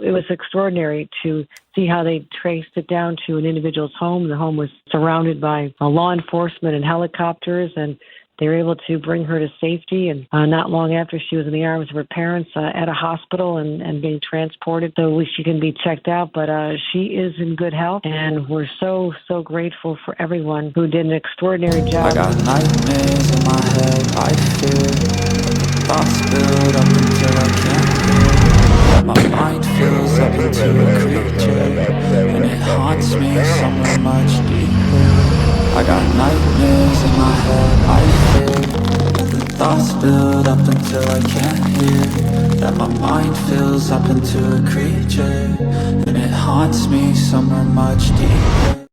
It was extraordinary to see how they traced it down to an individual's home. The home was surrounded by law enforcement and helicopters, and they were able to bring her to safety. And not long after, she was in the arms of her parents at a hospital and being transported so she can be checked out. But she is in good health, and we're so grateful for everyone who did an extraordinary job. I got nightmares in my head, I fear thoughts build up until I can't hear. My mind fills up into a creature, and it haunts me somewhere much deeper. I got nightmares in my head, I fear the thoughts build up until I can't hear. That my mind fills up into a creature, and it haunts me somewhere much deeper.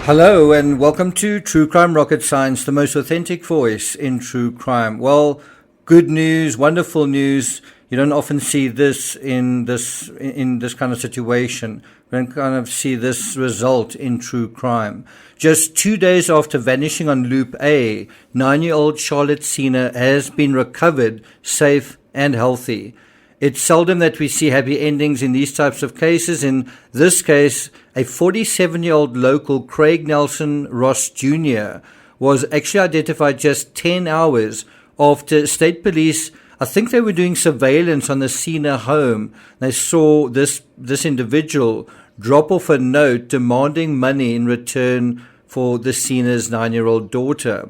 Hello and welcome to True Crime Rocket Science, the most authentic voice in true crime. Well, good news, wonderful news. You don't often see this in this kind of situation. You don't kind of see this result in true crime. Just 2 days after vanishing on Loop A, 9-year-old Charlotte Sena has been recovered, safe and healthy. It's seldom that we see happy endings in these types of cases. In this case, a 47-year-old local, Craig Nelson Ross Jr., was actually identified just 10 hours after state police, I think they were doing surveillance on the Sena home. They saw this individual drop off a note demanding money in return for the Sena's 9-year-old daughter.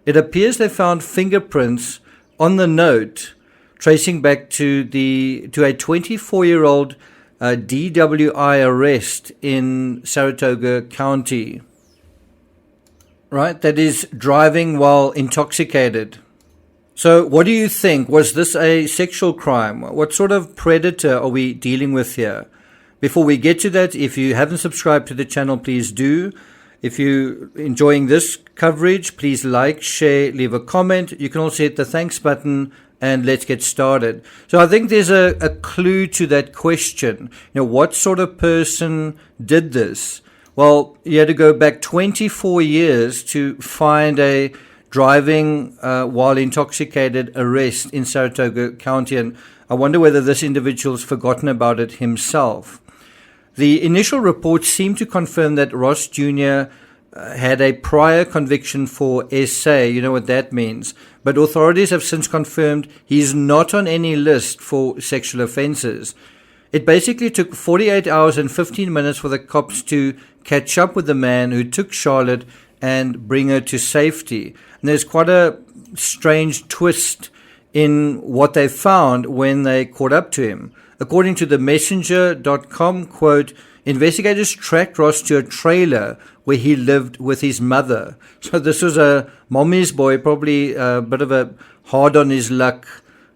It appears they found fingerprints on the note tracing back to a 24-year-old DWI arrest in Saratoga County. Right, that is driving while intoxicated. So what do you think? Was this a sexual crime? What sort of predator are we dealing with here? Before we get to that, if you haven't subscribed to the channel, please do. If you're enjoying this coverage, please like, share, leave a comment. You can also hit the thanks button and let's get started. So I think there's a clue to that question. What sort of person did this? Well, you had to go back 24 years to find a driving while intoxicated arrest in Saratoga County, and I wonder whether this individual's forgotten about it himself. The initial reports seem to confirm that Ross Jr. Had a prior conviction for SA, you know what that means, but authorities have since confirmed he's not on any list for sexual offenses. It basically took 48 hours and 15 minutes for the cops to catch up with the man who took Charlotte and bring her to safety. And there's quite a strange twist in what they found when they caught up to him. According to the messenger.com, quote, investigators tracked Ross to a trailer where he lived with his mother. So this was a mommy's boy, probably a bit of a hard on his luck,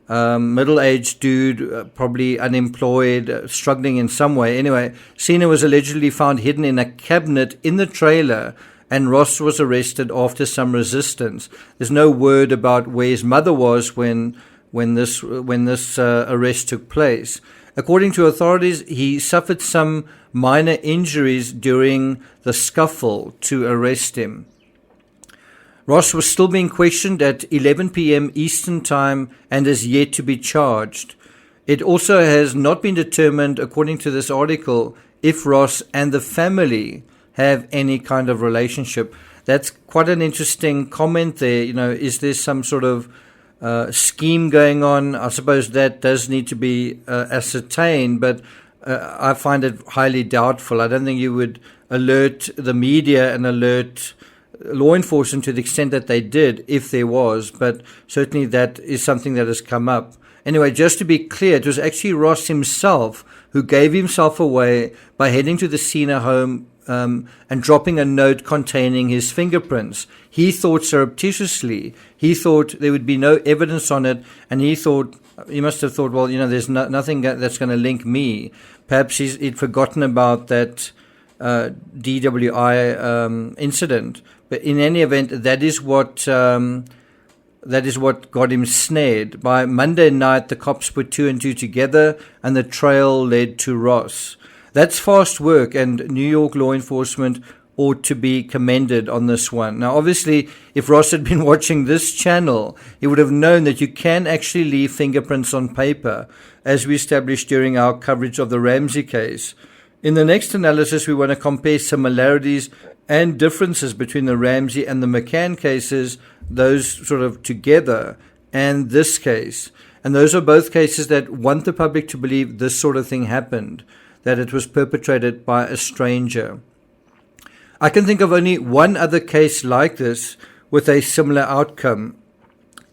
middle-aged dude, probably unemployed, struggling in some way. Anyway, Sena was allegedly found hidden in a cabinet in the trailer, and Ross was arrested after some resistance. There's no word about where his mother was when this arrest took place. According to authorities, he suffered some minor injuries during the scuffle to arrest him. Ross was still being questioned at 11 p.m. Eastern Time and is yet to be charged. It also has not been determined, according to this article, if Ross and the family have any kind of relationship. That's quite an interesting comment there. Is there some sort of scheme going on? I suppose that does need to be ascertained, but I find it highly doubtful. I don't think you would alert the media and alert law enforcement to the extent that they did if there was, but certainly that is something that has come up. Anyway, just to be clear, it was actually Ross himself who gave himself away by heading to the Sena home and dropping a note containing his fingerprints. He thought surreptitiously. He thought there would be no evidence on it, and he must have thought, well, there's nothing that's going to link me. Perhaps he'd forgotten about that DWI incident. But in any event, that is what got him snared. By Monday night, the cops put 2 and 2 together, and the trail led to Ross. That's fast work, and New York law enforcement ought to be commended on this one. Now, obviously, if Ross had been watching this channel, he would have known that you can actually leave fingerprints on paper, as we established during our coverage of the Ramsey case. In the next analysis, we want to compare similarities and differences between the Ramsey and the McCann cases, those sort of together, and this case. And those are both cases that want the public to believe this sort of thing happened, that it was perpetrated by a stranger. I can think of only one other case like this with a similar outcome.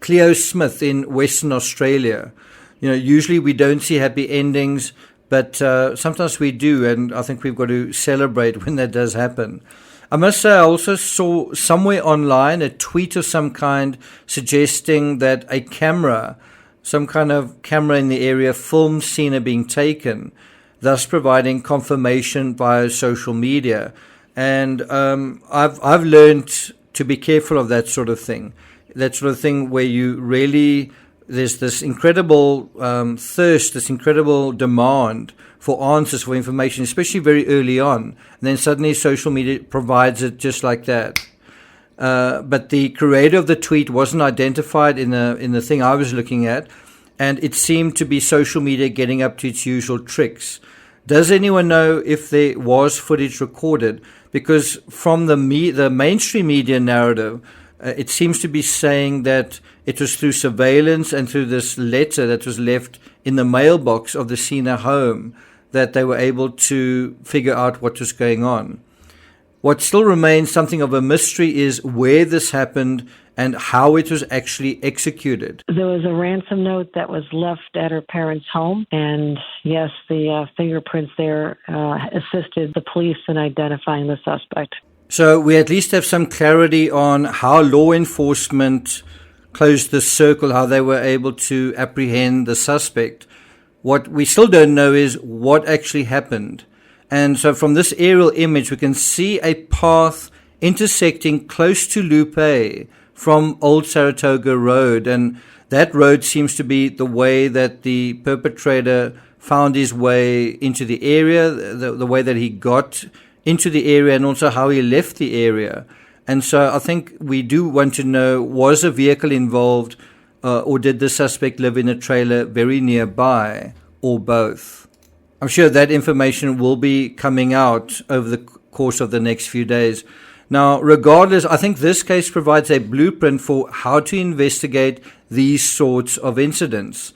Cleo Smith in Western Australia. Usually we don't see happy endings, but sometimes we do, and I think we've got to celebrate when that does happen. I must say I also saw somewhere online a tweet of some kind suggesting that a camera, some kind of camera in the area, filmed Sena being taken, thus providing confirmation via social media. And I've learned to be careful of that sort of thing. That sort of thing where you really, there's this incredible thirst, this incredible demand for answers, for information, especially very early on. And then suddenly social media provides it just like that. But the creator of the tweet wasn't identified in the thing I was looking at, and it seemed to be social media getting up to its usual tricks. Does anyone know if there was footage recorded? Because from the mainstream media narrative, it seems to be saying that it was through surveillance and through this letter that was left in the mailbox of the Sena home that they were able to figure out what was going on. What still remains something of a mystery is where this happened and how it was actually executed. There was a ransom note that was left at her parents' home, and yes, the fingerprints there assisted the police in identifying the suspect. So we at least have some clarity on how law enforcement closed the circle, how they were able to apprehend the suspect. What we still don't know is what actually happened. And so from this aerial image, we can see a path intersecting close to Lupe from Old Saratoga Road. And that road seems to be the way that the perpetrator found his way into the area, the way that he got into the area, and also how he left the area. And so I think we do want to know, was a vehicle involved or did the suspect live in a trailer very nearby, or both? I'm sure that information will be coming out over the course of the next few days. Now, regardless, I think this case provides a blueprint for how to investigate these sorts of incidents.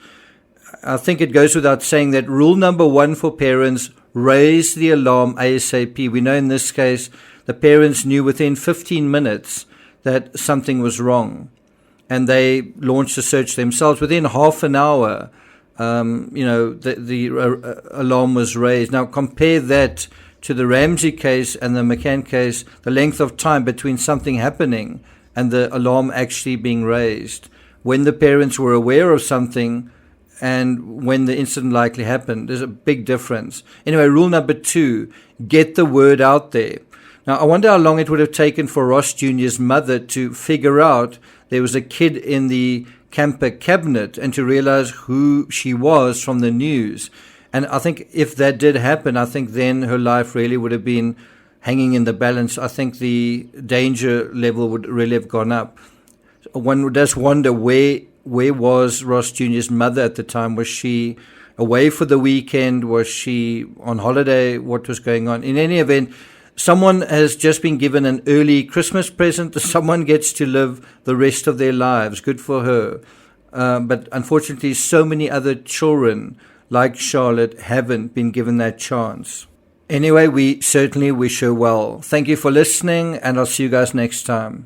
I think it goes without saying that rule number one for parents, raise the alarm ASAP. We know in this case, the parents knew within 15 minutes that something was wrong, and they launched a search themselves. Within half an hour, the alarm was raised. Now, compare that to the Ramsey case and the McCann case, the length of time between something happening and the alarm actually being raised, when the parents were aware of something and when the incident likely happened. There's a big difference. Anyway, rule number 2, get the word out there. Now, I wonder how long it would have taken for Ross Jr.'s mother to figure out there was a kid in the camper cabinet and to realize who she was from the news. And I think if that did happen, I think then her life really would have been hanging in the balance. I think the danger level would really have gone up. One does wonder where was Ross Jr.'s mother at the time? Was she away for the weekend? Was she on holiday? What was going on? In any event, someone has just been given an early Christmas present. Someone gets to live the rest of their lives. Good for her. But unfortunately, so many other children like Charlotte haven't been given that chance. Anyway, we certainly wish her well. Thank you for listening, and I'll see you guys next time.